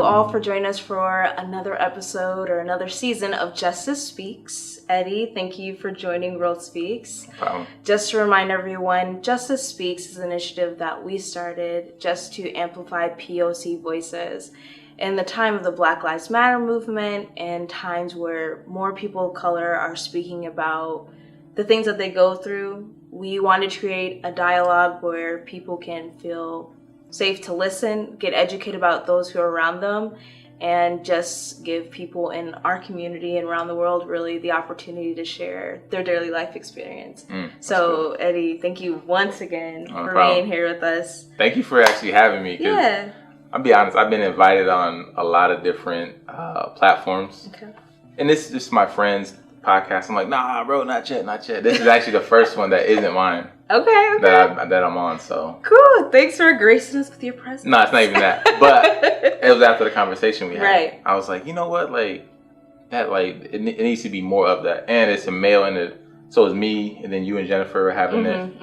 all for joining us for another episode or another season of Justice Speaks. Eddie, thank you for joining World Speaks. No problem. Just to remind everyone, Justice Speaks is an initiative that we started just to amplify POC voices. In the time of the Black Lives Matter movement and times where more people of color are speaking about the things that they go through, we wanted to create a dialogue where people can feel safe to listen, get educated about those who are around them, and just give people in our community and around the world really the opportunity to share their daily life experience. So, cool. Eddie, thank you once again for being here with us. Thank you for actually having me. Yeah. I'll be honest, I've been invited on a lot of different platforms. Okay. And this is just my friends' podcast. I'm like, nah, bro, not yet. This is actually the first one that isn't mine. Okay. That I'm on, so. Cool. Thanks for gracing us with your presence. No, it's not even that. But it was after the conversation we had. Right. I was like, you know what? It needs to be more of that. And it's a male and so it's me and then you and Jennifer having it.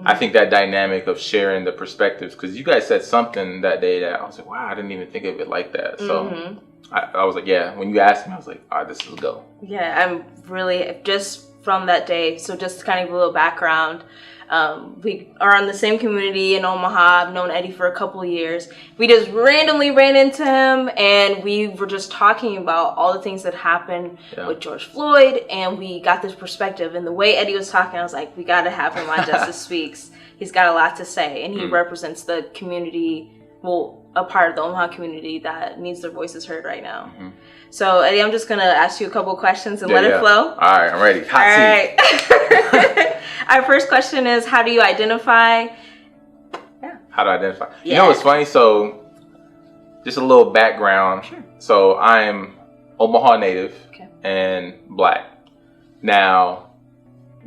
I think that dynamic of sharing the perspectives, because you guys said something that day that I was like, wow, I didn't even think of it like that. So I was like, yeah, when you asked me, I was like, all right, this is go. Yeah, I'm really, just from that day, so just to kind of give a little background, we are in the same community in Omaha. I've known Eddie for a couple of years. We just randomly ran into him and we were just talking about all the things that happened with George Floyd, and we got this perspective. And the way Eddie was talking, I was like, we got to have him on Justice Speaks. He's got a lot to say, and he represents the community, a part of the Omaha community that needs their voices heard right now. So, Eddie, I'm just going to ask you a couple questions and let it flow. All right, I'm ready. Hot seat. Our first question is, how do you identify? How do I identify? Yeah. You know what's funny? So, just a little background. Sure. So, I'm Omaha native and Black. Now,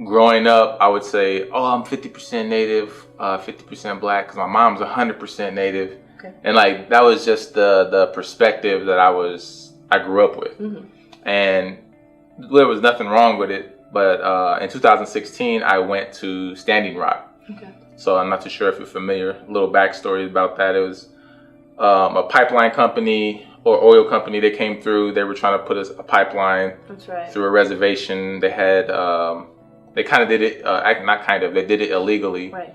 growing up, I would say, I'm 50% native, 50% Black, because my mom's 100% native. And that was just the perspective that I grew up with. And there was nothing wrong with it. But in 2016, I went to Standing Rock. So I'm not too sure if you're familiar. A little backstory about that. It was a pipeline company or oil company that came through. They were trying to put a pipeline through a reservation. They had, they kind of did it, they did it illegally. Right.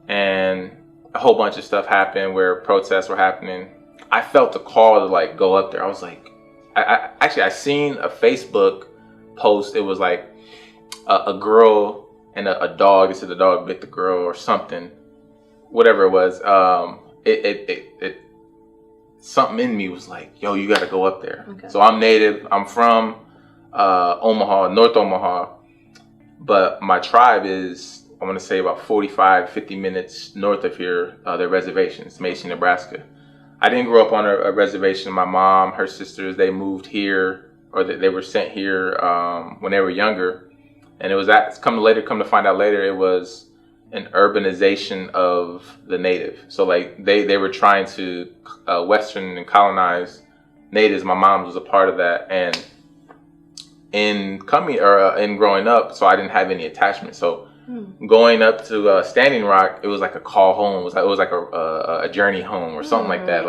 And a whole bunch of stuff happened where protests were happening. I felt the call to go up there. I was like, I seen a Facebook post. It was like a girl and a dog. It said the dog bit the girl or something, whatever it was. It something in me was like, yo, you got to go up there. So I'm native. I'm from Omaha, North Omaha, but my tribe is, I want to say, about 45, 50 minutes north of here. Their reservations, Mason, Nebraska. I didn't grow up on a reservation. My mom, her sisters, they moved here, or they were sent here when they were younger. And it was come to find out later, it was an urbanization of the native. So they were trying to Western and colonize natives. My mom was a part of that. And in growing up, so I didn't have any attachment. So going up to Standing Rock, it was like a call home. It was like a journey home or something like that.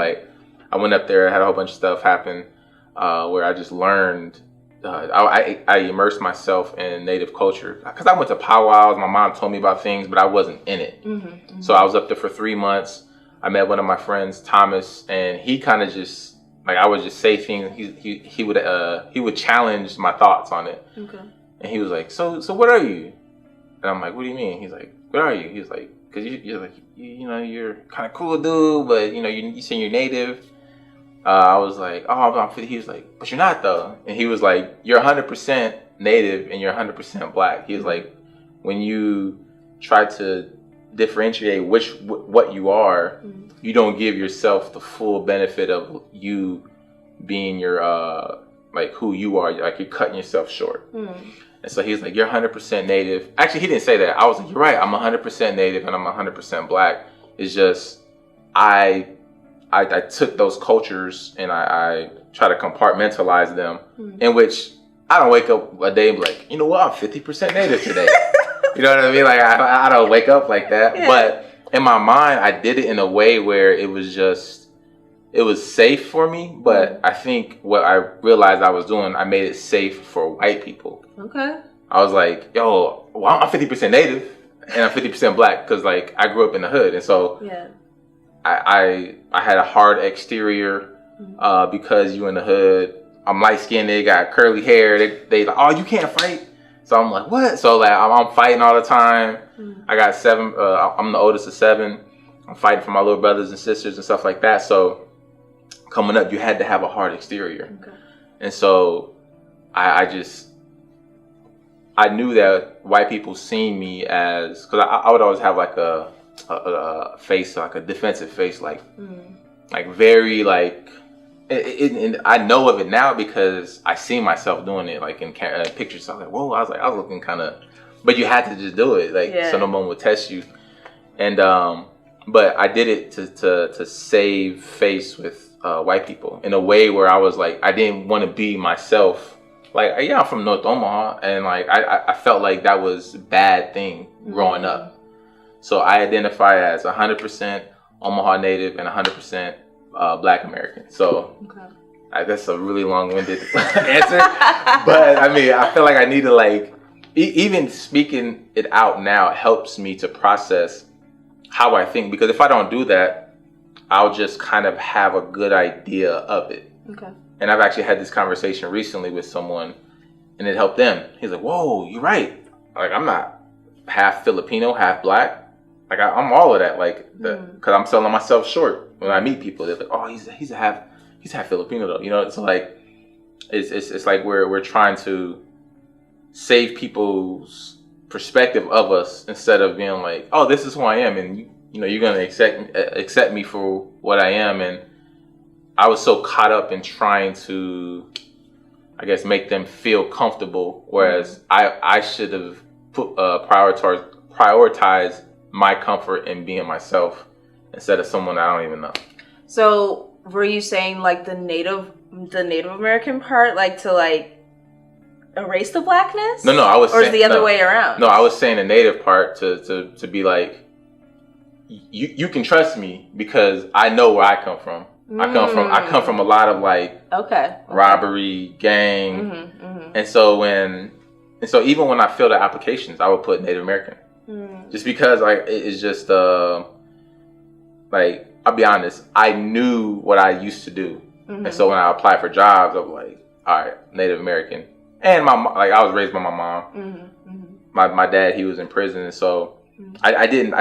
I went up there, had a whole bunch of stuff happen where I just learned. I immersed myself in Native culture because I went to powwows. My mom told me about things, but I wasn't in it. So I was up there for 3 months. I met one of my friends, Thomas, and he kind of just I would just say things. He would challenge my thoughts on it. And he was like, so what are you? And I'm like, what do you mean? He's like, what are you? He's like, because you're like, you're kind of cool dude, but you say you're native. I was like, I'm 50. He was like, but you're not though. And he was like, you're 100% native and you're 100% Black. He was like, when you try to differentiate what you are, you don't give yourself the full benefit of you being your who you are. You're cutting yourself short. And so he's like, you're 100% native. Actually, he didn't say that. I was like, you're right. I'm 100% native and I'm 100% Black. It's just I took those cultures and I try to compartmentalize them, in which I don't wake up a day and be like, you know what, I'm 50% native today. You know what I mean? I don't wake up like that. Yeah. But in my mind, I did it in a way where it was it was safe for me, but I think what I realized I was doing, I made it safe for white people. Okay. I was like, yo, well, I'm 50% Native and I'm 50% Black because like I grew up in the hood, and so I had a hard exterior because you in the hood. I'm light skinned. They got curly hair. They like, oh, you can't fight. So I'm like, what? So like I'm fighting all the time. I got 7. I'm the oldest of 7. I'm fighting for my little brothers and sisters and stuff like that. So coming up, you had to have a hard exterior. Okay. And so I knew that white people seen me as, because I would always have like a face, like a defensive face, like very like. And I know of it now because I see myself doing it, like in pictures. So I was like, whoa! I was looking kind of, but you had to just do it, like so no one would test you. And but I did it to save face with white people in a way where I was like, I didn't want to be myself. Like, yeah, I'm from North Omaha, and like I felt like that was a bad thing growing up. So I identify as 100% Omaha Native and 100% Black American. So that's a really long-winded answer, but I mean, I feel like I need to like even speaking it out now helps me to process how I think, because if I don't do that, I'll just kind of have a good idea of it. Okay. And I've actually had this conversation recently with someone, and it helped them. He's like, "Whoa, you're right. Like, I'm not half Filipino, half Black. Like, I'm all of that. Like, because I'm selling myself short when I meet people. They're like, oh, he's half Filipino though. You know, it's like it's like we're trying to save people's perspective of us instead of being like, oh, this is who I am, and you know, you're gonna accept me for what I am. And I was so caught up in trying to, I guess, make them feel comfortable, whereas I should have prioritized my comfort in being myself instead of someone I don't even know. So were you saying like the Native American part, like to like erase the Blackness? No, I was or saying, is the other way around? No, I was saying the Native part to be like, you can trust me because I know where I come from. I come from a lot of like robbery, gang, and so even when I filled the applications, I would put Native American. Just because it's just like, I'll be honest, I knew what I used to do, and so when I applied for jobs, I was like, all right, Native American. And I was raised by my mom. My dad, he was in prison, and so I didn't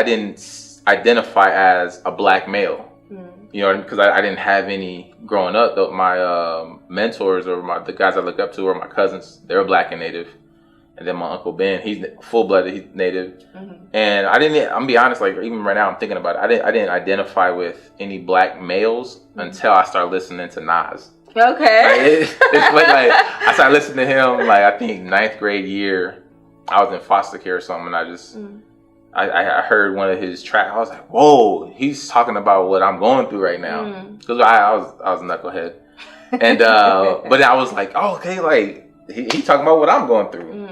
identify as a Black male, you know, because I didn't have any growing up. Though my mentors or the guys I look up to are my cousins. They're Black and Native. And then my Uncle Ben, he's full-blooded, he's Native. And I'm gonna be honest, like even right now I'm thinking about it, I didn't identify with any Black males until I started listening to Nas. Okay. Like, it's like I started listening to him, like I think 9th grade year. I was in foster care or something, and I just I heard one of his tracks. I was like, whoa, he's talking about what I'm going through right now. Because I was a knucklehead. And but I was like, oh, okay, like he talking about what I'm going through.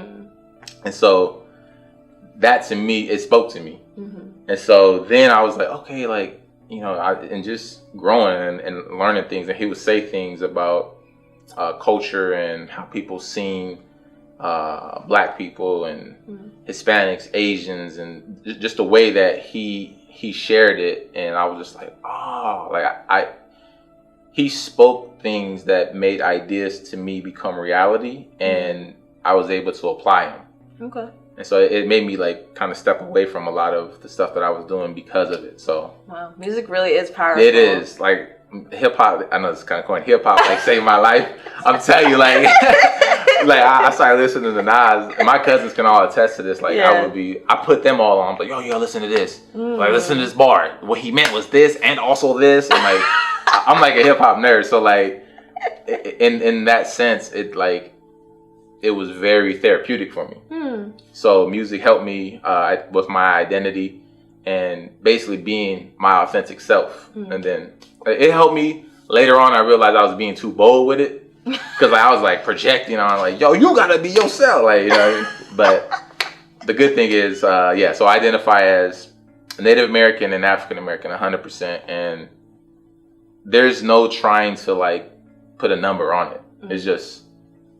And so that to me, it spoke to me. And so then I was like, okay, like, you know, and just growing and learning things. And he would say things about culture and how people seen Black people and Hispanics, Asians, and just the way that he shared it. And I was just like, oh, like he spoke things that made ideas to me become reality, and I was able to apply them. Okay. And so it made me like kind of step away from a lot of the stuff that I was doing because of it. So wow, music really is powerful. It is. Like hip hop, I know it's kind of corny. Hip hop like saved my life. I'm telling you, like like I started listening to Nas, and my cousins can all attest to this. Like I put them all on. I'm like, yo, listen to this. Like listen to this bar. What he meant was this and also this, and like I'm like a hip hop nerd. So like in that sense, it was very therapeutic for me. So music helped me with my identity and basically being my authentic self. And then it helped me later on. I realized I was being too bold with it because I was like projecting on like, yo, you gotta be yourself, like, you know. But the good thing is, so I identify as Native American and African American 100%, and there's no trying to like put a number on it. It's just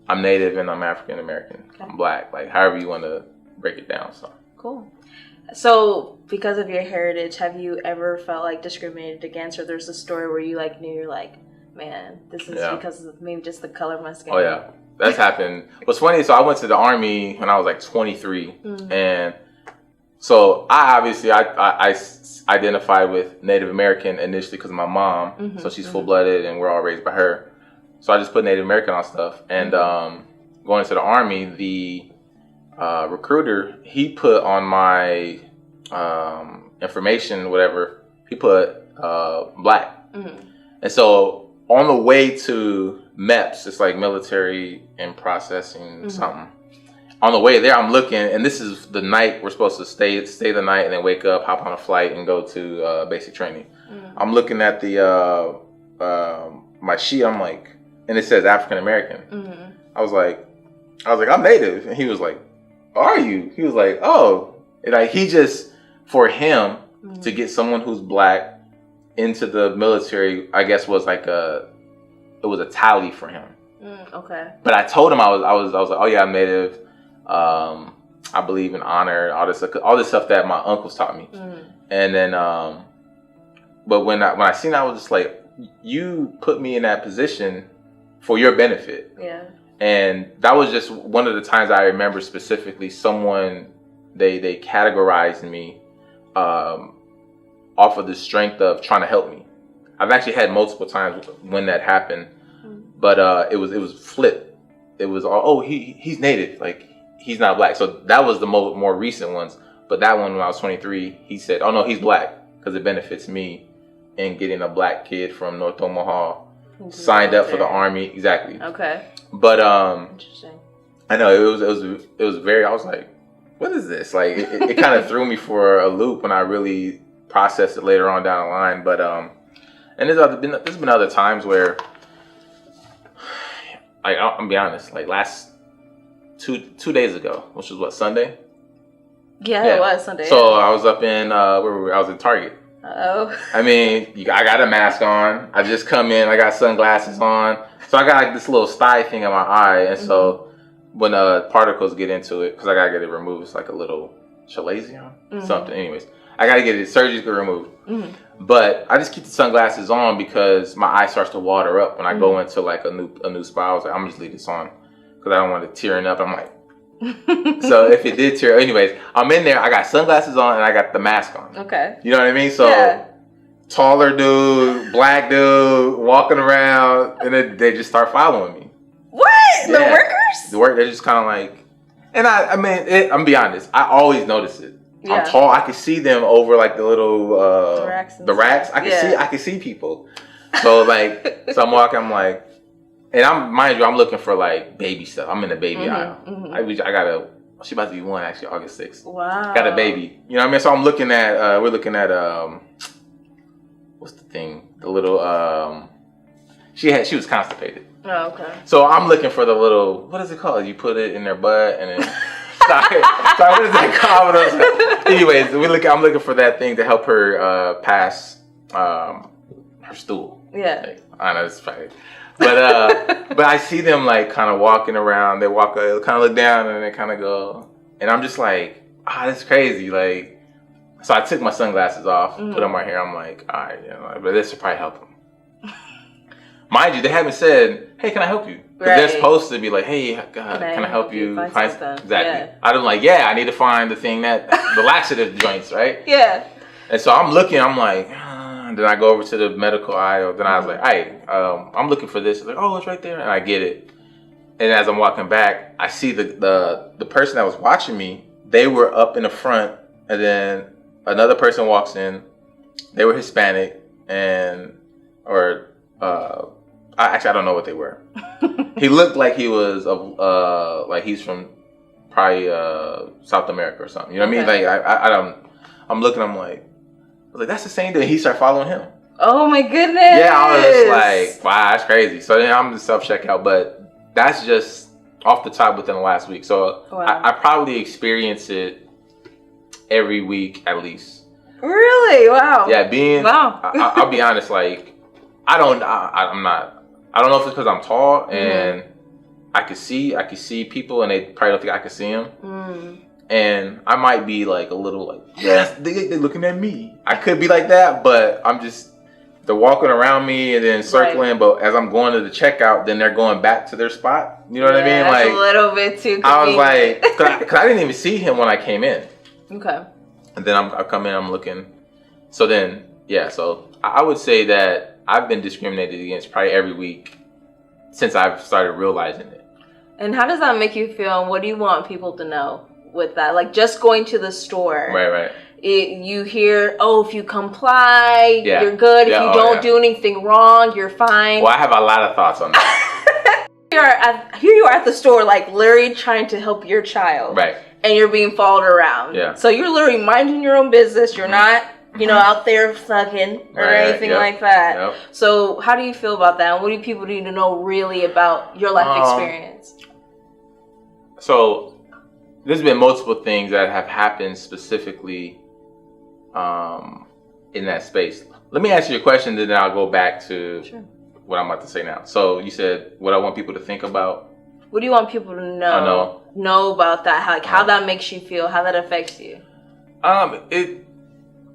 I'm Native and I'm African American. Okay. I'm Black. Like however you want to break it down. So cool. So because of your heritage, have you ever felt like discriminated against, or there's a story where you like knew you're like, man, this is because of maybe just the color of my skin? Oh yeah, that's happened. What's funny? So I went to the Army when I was like 23, and so I identified with Native American initially because of my mom. So she's full-blooded, and we're all raised by her. So I just put Native American on stuff. And going into the Army, the recruiter, he put on my information, whatever, he put Black. And so on the way to MEPS, it's like military and processing something. On the way there, I'm looking, and this is the night we're supposed to stay the night and then wake up, hop on a flight, and go to basic training. I'm looking at the my sheet. I'm like, and it says African American. I was like, I'm Native, and he was like, are you? He was like, oh, and like he just for him to get someone who's Black into the military, I guess was like it was a tally for him. Okay. But I told him I was like, oh yeah, I'm Native. I believe in honor, all this stuff that my uncles taught me. And then, but when I seen that, I was just like, you put me in that position for your benefit. Yeah. And that was just one of the times I remember specifically someone, they categorized me, off of the strength of trying to help me. I've actually had multiple times when that happened, but it was flipped. It was all, he's Native, like he's not Black. So that was the more recent ones. But that one, when I was 23, he said, oh no, he's Black because it benefits me in getting a Black kid from North Omaha signed up for the Army. Exactly. Okay. But interesting. I know it was very. I was like, what is this? Like it kind of threw me for a loop when I really processed it later on down the line. But and there's been other times where, like, I'm gonna be honest, like last two days ago, which was what, Sunday? Yeah, it was Sunday. So I was up in where were we? I was in Target. I mean, I got a mask on. I just come in. I got sunglasses on. So I got like this little sty thing in my eye. And so when particles get into it, because I got to get it removed, it's like a little chalazion, something. Anyways, I got to get it surgically removed. But I just keep the sunglasses on because my eye starts to water up when I go into like a new spot. I was like, I'm just leave this on because I don't want it tearing up. I'm like, so if it did tear, anyways, I'm in there. I got sunglasses on and I got the mask on. Okay. You know what I mean? So taller dude, Black dude, walking around, and then they just start following me. What? Yeah. The workers? They're just kind of like, and I'm gonna be honest. I always notice it. Yeah. I'm tall. I can see them over like the little the racks. I can see people. So like, so I'm walking. I'm like. And mind you, I'm looking for like baby stuff. I'm in the baby aisle. She about to be 1 actually, August 6th. Wow. Got a baby. You know what I mean? So I'm looking at, we're looking at, what's the thing? The little, she was constipated. Oh, okay. So I'm looking for the little, what is it called? You put it in their butt and then, sorry, what is that called? Anyways, I'm looking for that thing to help her pass her stool. Yeah. Like, I know it's probably. But I see them like kind of walking around. They walk, kind of look down, and they kind of go. And I'm just like, that's crazy. Like, so I took my sunglasses off, put on my hair. I'm like, all right, but this will probably help them. Mind you, they haven't said, hey, can I help you? Right. They're supposed to be like, hey, God, can I help you find something? Exactly. Yeah. I'm like, I need to find the thing the laxative joints, right? Yeah. And so I'm looking. I'm like. Then I go over to the medical aisle. Then I was like, hey, I'm looking for this. Like, oh, it's right there. And I get it. And as I'm walking back, I see the person that was watching me. They were up in the front. And then another person walks in. They were Hispanic. I don't know what they were. He looked like he was, like he's from probably South America or something. You know what I mean? Like, I'm looking, I'm like, I was like, that's the same dude. He started following him. Oh my goodness. Yeah, I was just like, wow, that's crazy. So then I'm just self-checkout, but that's just off the top within the last week. So I probably experience it every week at least. Really? Wow. Yeah, I'll be honest, like I'm not. I don't know if it's because I'm tall and I can see people and they probably don't think I can see them. And I might be like a little like, yes, they're looking at me. I could be like that, but they're walking around me and then circling. Right. But as I'm going to the checkout, then they're going back to their spot. You know what I mean? That's like a little bit too convenient. I was like, because I didn't even see him when I came in. Okay. And then I come in, I'm looking. So then, so I would say that I've been discriminated against probably every week since I've started realizing it. And how does that make you feel? And what do you want people to know with that? Like just going to the store. Right. You hear, if you comply, you're good. If you don't do anything wrong, you're fine. Well, I have a lot of thoughts on that. Here you are at the store, like literally trying to help your child. Right. And you're being followed around. Yeah. So you're literally minding your own business. You're not, out there sucking or anything like that. Yep. So how do you feel about that? And what do people need to know really about your life experience? So there's been multiple things that have happened specifically in that space. Let me ask you a question, then I'll go back to what I'm about to say now. So you said what I want people to think about. What do you want people to know about that? How that makes you feel, how that affects you?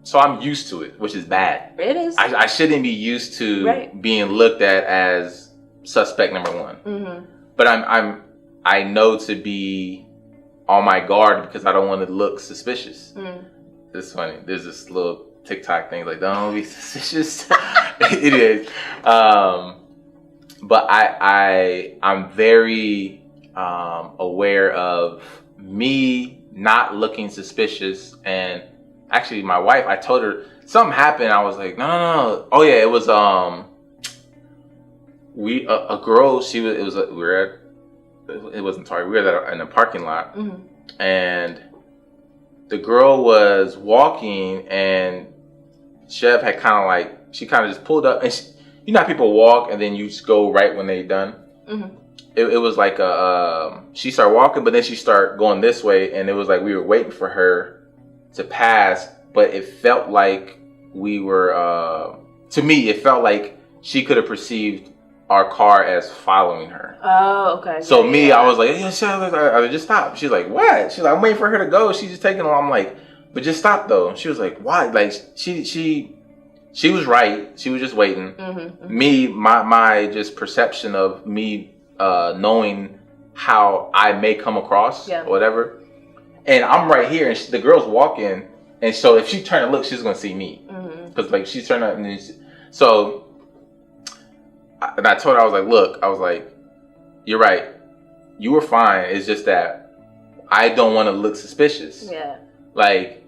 So I'm used to it, which is bad. It is. I shouldn't be used to being looked at as suspect number one. But I know to be on my guard because I don't want to look suspicious. It's funny. There's this little TikTok thing like, don't be suspicious. It is. But I'm very aware of me not looking suspicious. And actually my wife, I told her something happened. I was like, no. Oh yeah, it was a girl. It wasn't Target. We were in a parking lot, and the girl was walking, and Chev had she kind of just pulled up, and you know how people walk and then you just go right when they're done. It was like she started walking, but then she started going this way, and it was like we were waiting for her to pass, but it felt like we were. To me, it felt like she could have perceived our car as following her. Oh, okay. So I was like, I just stop. She's like, what? She's like, I'm waiting for her to go. She's just taking long. I'm like, but just stop though. She was like, why? Like she was right. She was just waiting. Me, my just perception of me knowing how I may come across or whatever. And I'm right here, and the girl's walking, and so if she turned and looked, she's gonna see me because like she's turned up, and and I told her, I was like, look, I was like, you're right. You were fine. It's just that I don't want to look suspicious. Yeah. Like,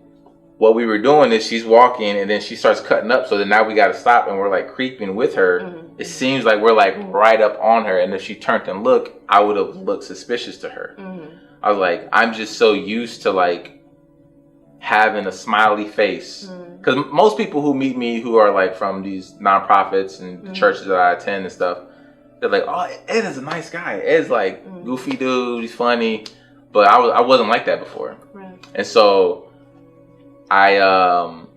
what we were doing is she's walking and then she starts cutting up. So then now we got to stop and we're like creeping with her. It seems like we're like right up on her. And if she turned and looked, I would have looked suspicious to her. I was like, I'm just so used to like having a smiley face. Because most people who meet me who are like from these nonprofits and the churches that I attend and stuff, they're like, oh, Ed is a nice guy. Ed's like goofy dude. He's funny. But I wasn't like that before. Right. And so I don't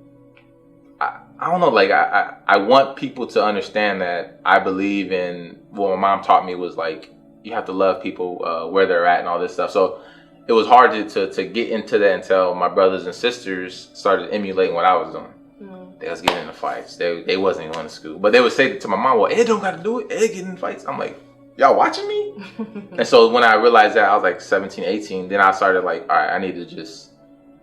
know, like I want people to understand that I believe in what my mom taught me was like, you have to love people where they're at and all this stuff. So it was hard to get into that until my brothers and sisters started emulating what I was doing. They was getting into fights. They wasn't even going to school. But they would say to my mom, well, Ed don't got to do it. Ed getting in fights. I'm like, y'all watching me? And so when I realized that, I was like 17, 18. Then I started like, all right, I need to just,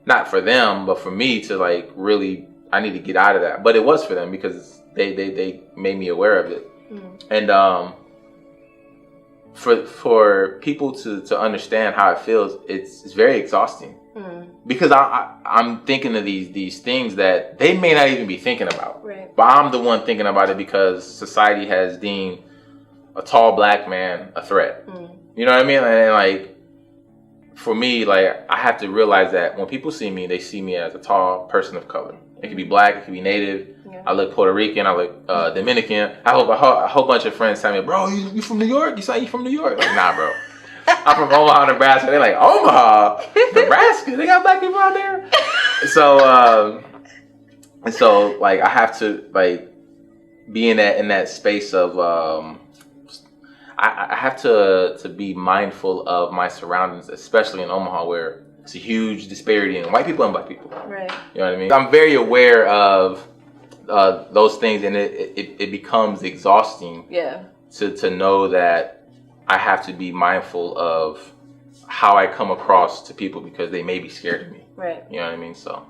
not for them, but for me to like really, I need to get out of that. But it was for them because they made me aware of it. And for people to understand how it feels, it's very exhausting. Because I'm thinking of these things that they may not even be thinking about. Right. But I'm the one thinking about it because society has deemed a tall black man a threat. You know what I mean? And like, for me, like, I have to realize that when people see me, they see me as a tall person of color. It could be black, it could be native. Yeah. I look Puerto Rican, I look Dominican. I hope a whole bunch of friends tell me, bro, you from New York? You say you from New York? Like, nah, bro. I'm from Omaha, Nebraska. They're like, Omaha? Nebraska? They got black people out there? So like, I have to, like, being in that space of I have to be mindful of my surroundings, especially in Omaha, where it's a huge disparity in white people and black people. Right. You know what I mean? I'm very aware of those things, and it becomes exhausting. Yeah. To know that I have to be mindful of how I come across to people because they may be scared of me. Right. You know what I mean? So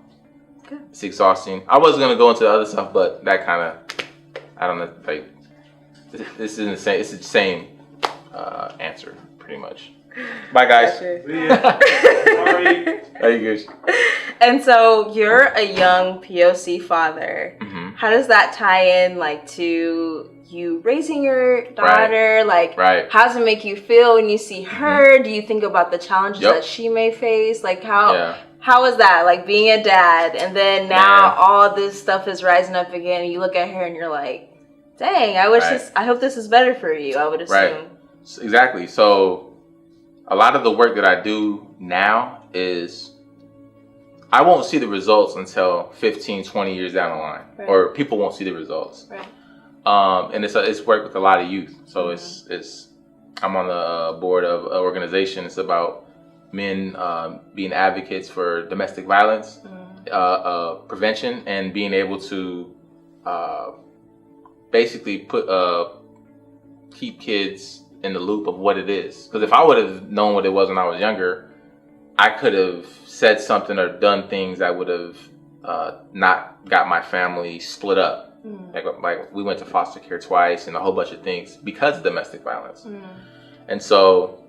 good. It's exhausting. I was gonna go into the other stuff, but that kind of, I don't know, like this isn't the same. It's the same answer pretty much. Bye guys. Gotcha. How you guys? And so you're a young POC father. Mm-hmm. How does that tie in, like, to you raising your daughter? Right. Like, how does it make you feel when you see her? Mm-hmm. Do you think about the challenges that she may face? Like, how is that, like, being a dad, and then now all this stuff is rising up again, and you look at her and you're like, dang, I hope this is better for you, I would assume. Right. Exactly. So a lot of the work that I do now is I won't see the results until 15, 20 years down the line, or people won't see the results. Right. And it's work with a lot of youth. So it's I'm on the board of an organization. It's about men being advocates for domestic violence prevention, and being able to basically keep kids in the loop of what it is. Because if I would have known what it was when I was younger, I could have said something or done things that would have not got my family split up. Like we went to foster care twice and a whole bunch of things because of domestic violence. And so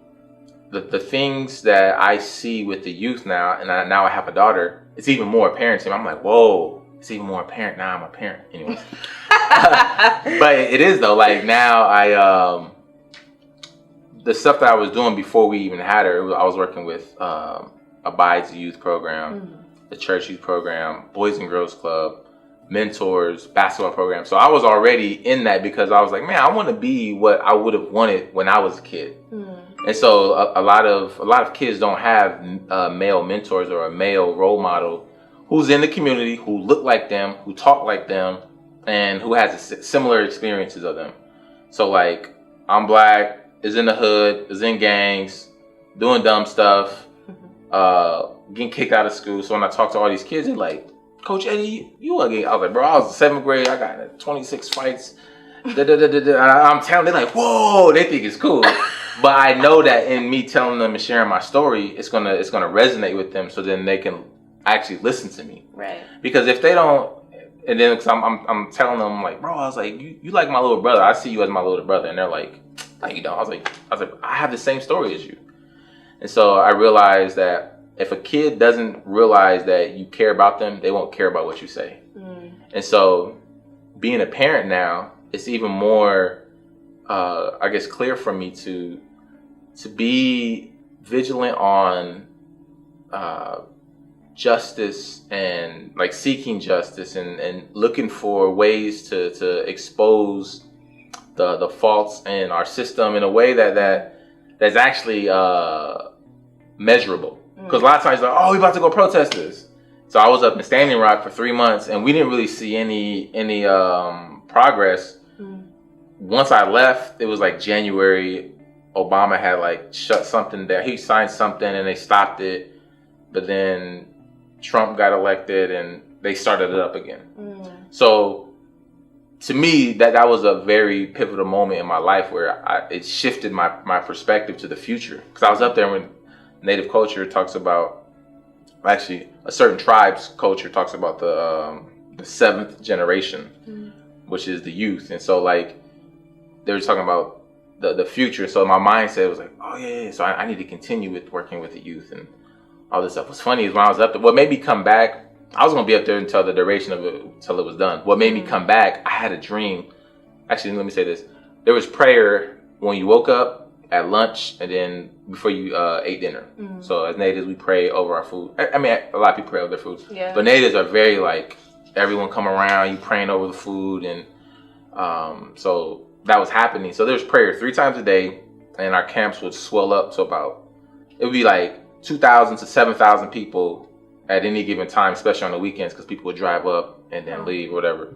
the things that I see with the youth now, and now I have a daughter, it's even more apparent to me. I'm like, whoa, it's even more apparent now I'm a parent. Anyways. But it is though. Like now the stuff that I was doing before we even had her, I was working with Abide's youth program, the church youth program, Boys and Girls Club, mentors, basketball program. So I was already in that because I was like, man, I want to be what I would have wanted when I was a kid. And so a lot of kids don't have male mentors or a male role model who's in the community, who look like them, who talk like them, and who has similar experiences of them. So like, I'm black, is in the hood, is in gangs, doing dumb stuff, getting kicked out of school. So when I talk to all these kids, they're like, Coach Eddie, you again? I was like, bro, I was in 7th grade. I got 26 fights. I'm telling them, they're like, whoa, they think it's cool. But I know that in me telling them and sharing my story, it's gonna resonate with them. So then they can actually listen to me. Right. Because if they don't, and then cause I'm telling them like, bro, I was like, you like my little brother. I see you as my little brother, and they're like, no, you don't. I was like, I have the same story as you. And so I realized that if a kid doesn't realize that you care about them, they won't care about what you say. And so being a parent now, it's even more, I guess, clear for me to be vigilant on justice and like seeking justice and looking for ways to expose the faults in our system in a way that's actually measurable. Because a lot of times, like, oh, we about to go protest this. So I was up in Standing Rock for 3 months, and we didn't really see any progress. Once I left, it was like January. Obama had like shut something down. He signed something, and they stopped it. But then Trump got elected, and they started it up again. So to me, that was a very pivotal moment in my life where it shifted my perspective to the future. Because I was up there when Native culture talks about, actually, a certain tribe's culture talks about the 7th generation, which is the youth. And so, like, they were talking about the future. So my mindset was like, oh, yeah. So I need to continue with working with the youth and all this stuff. What's funny is when I was up there, what made me come back, I was going to be up there until the duration of it, until it was done. What made me come back, I had a dream. Actually, let me say this. There was prayer when you woke up, at lunch, and then before you ate dinner. So as natives, we pray over our food. I mean, a lot of people pray over their food. Yeah. But natives are very like, everyone come around, you praying over the food. And so that was happening. So there was prayer 3 times a day, and our camps would swell up to it would be like 2,000 to 7,000 people at any given time, especially on the weekends, because people would drive up and then leave or whatever.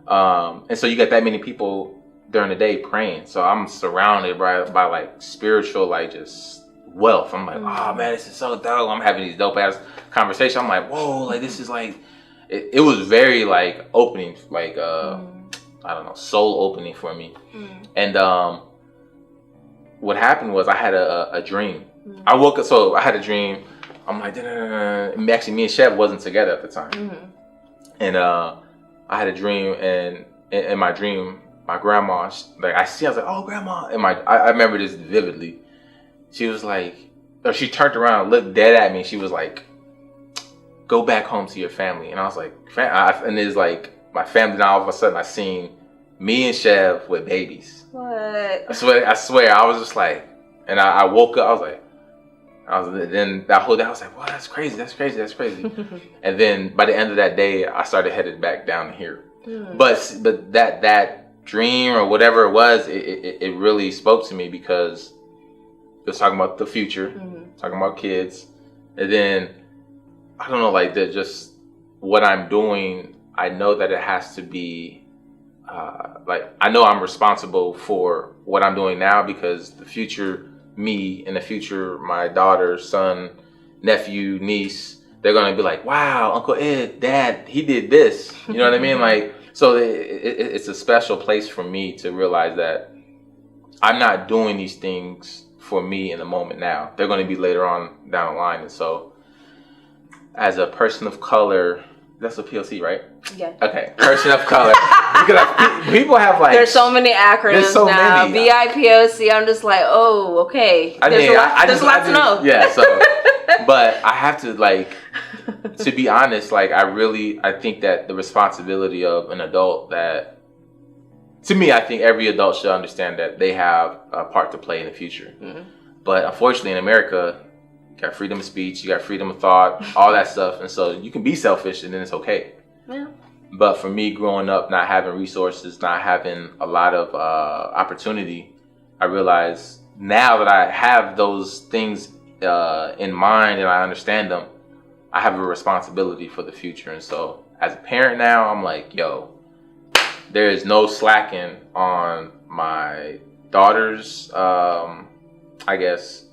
And so you got that many people during the day praying. So I'm surrounded by like spiritual, like just wealth. I'm like, oh man, this is so dope. I'm having these dope ass conversations. I'm like, whoa, like this is like, it was very like opening, like, I don't know, soul opening for me. And what happened was I had a dream. I woke up, so I had a dream. I'm like, actually me and Chef wasn't together at the time. And I had a dream, and in my dream, my grandma, like I was like, oh grandma. And I remember this vividly. She was like, or she turned around and looked dead at me. She was like, go back home to your family. And I was like, and it's like my family. Now all of a sudden I seen me and Chev with babies. What? I swear. I was just like, and I woke up. I was like, then that whole day I was like, wow, that's crazy. And then by the end of that day, I started headed back down here. But that dream or whatever it was, it really spoke to me because it was talking about the future, talking about kids, and then I don't know, like that, just what I'm doing. I know that it has to be like I know I'm responsible for what I'm doing now because the future me in the future, my daughter, son, nephew, niece, they're gonna be like, wow, Uncle Ed, Dad, he did this. You know what I mean? Like, so it's a special place for me to realize that I'm not doing these things for me in the moment now. They're gonna be later on down the line. And so as a person of color, that's a POC, right? Yeah. Okay, person of color. Because people have like... There's so many acronyms there's so now. many. BIPOC, I'm just like, oh, okay. There's a lot to know. Yeah, so... But I have to like... To be honest, like I think that the responsibility of an adult that... To me, I think every adult should understand that they have a part to play in the future. But unfortunately in America... You got freedom of speech, you got freedom of thought, all that stuff. And so you can be selfish and then it's okay. Yeah. But for me, growing up, not having resources, not having a lot of opportunity, I realize now that I have those things in mind and I understand them, I have a responsibility for the future. And so as a parent now, I'm like, yo, there is no slacking on my daughter's, I guess,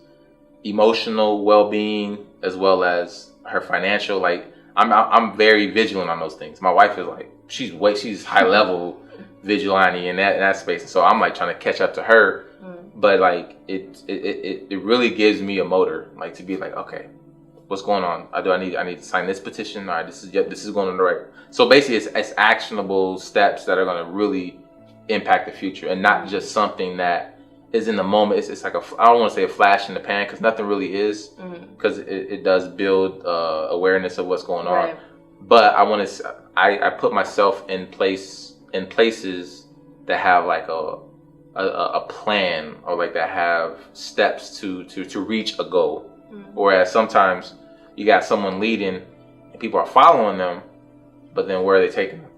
emotional well-being as well as her financial. Like I'm very vigilant on those things. My wife is like she's high level vigilante in that space, and so I'm like trying to catch up to her. But like it really gives me a motor, like to be like, okay, what's going on? I need to sign this petition. All right, this is going in the right. So basically, it's actionable steps that are going to really impact the future, and not just something that is in the moment. It's like I don't want to say a flash in the pan because nothing really is, because it does build awareness of what's going on. Right. But I put myself in places that have like a plan, or like that have steps to reach a goal. Whereas sometimes you got someone leading and people are following them, but then where are they taking them?